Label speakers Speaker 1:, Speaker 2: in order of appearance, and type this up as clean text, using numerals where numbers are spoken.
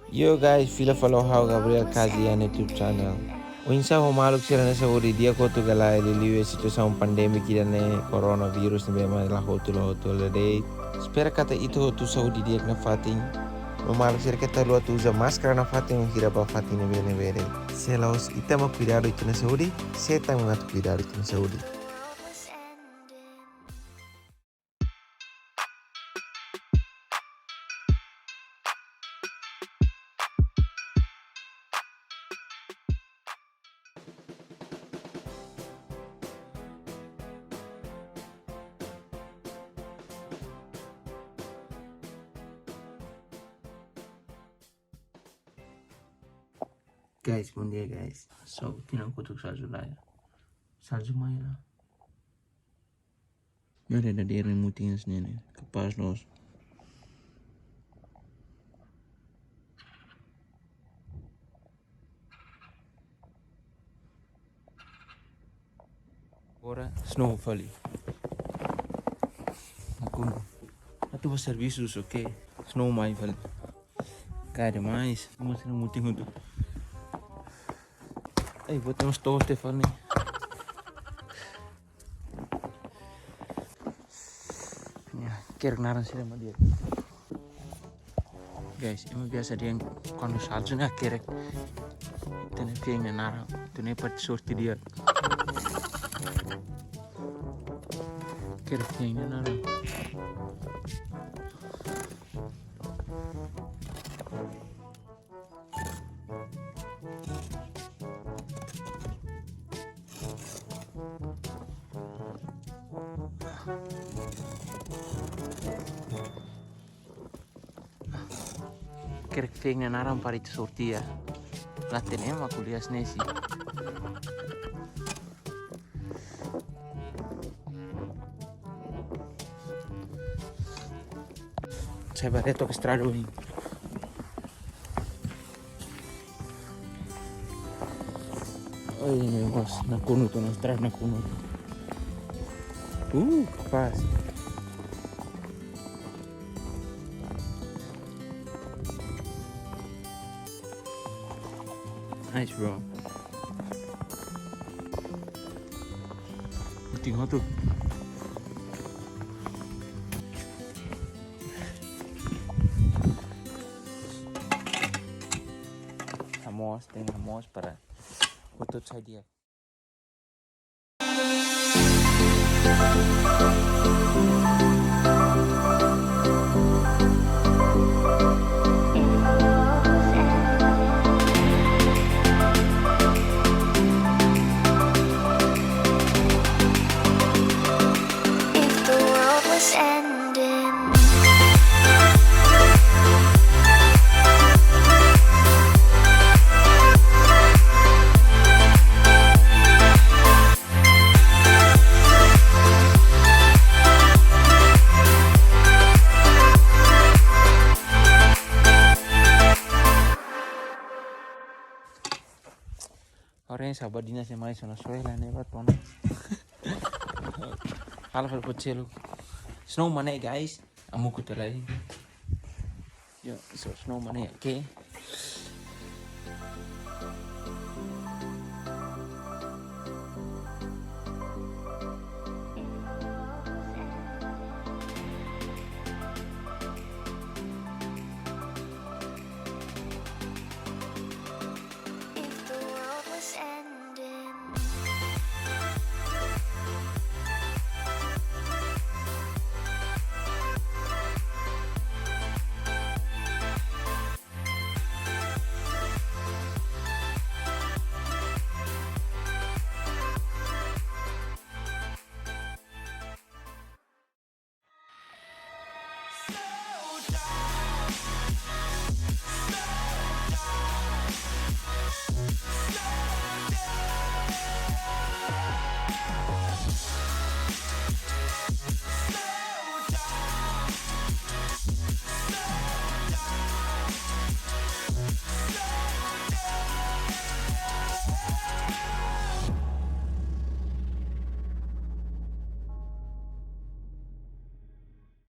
Speaker 1: Yo guys, fila follow how Gabriel Kazi on YouTube channel. Unsa ho maluk sira na sa uri dia ko tu galai liu situação pandemik ne coronavirus ne bema la hotu la de. Spera kata itu tu saudi dia na fatin. No maluk sira kata lu tu usa máscara na fatin hira ba fatin ne bene. Selaos itama cuidado itu na saudi, seta mengat cuidado itu na saudi. Guys, bom dia guys. So, tinang kutuk salju lah ya. Salju mai lah. Ada dia yang muting sini kepas nos. Ora snowfall. Aku atu ba serviços okay. Snow mai fal. Cara mais, vamos ser muting untuk. Botamos todos Stefani. Kerek naran sih sama dia. Guys, emang biasa dia yang kalau salju nih kerek. Tene piengnya naran, tene pat sorti dia. Kerek piengnya naran. Kerek piengnya naran para itu sorti ya. Laten emang kuliah nesi. Saya baru itu kestrado ini. Oh ini bos, nak kuno tuh, nak kuno. Pas. Nice bro. Tengok tuh. Tengamos para foto saja. Orang sabar dinas yang mais na soela ne bat pon. Hal kecil. Snow mana guys? Amu ku telai. Yo, so snow mana okay.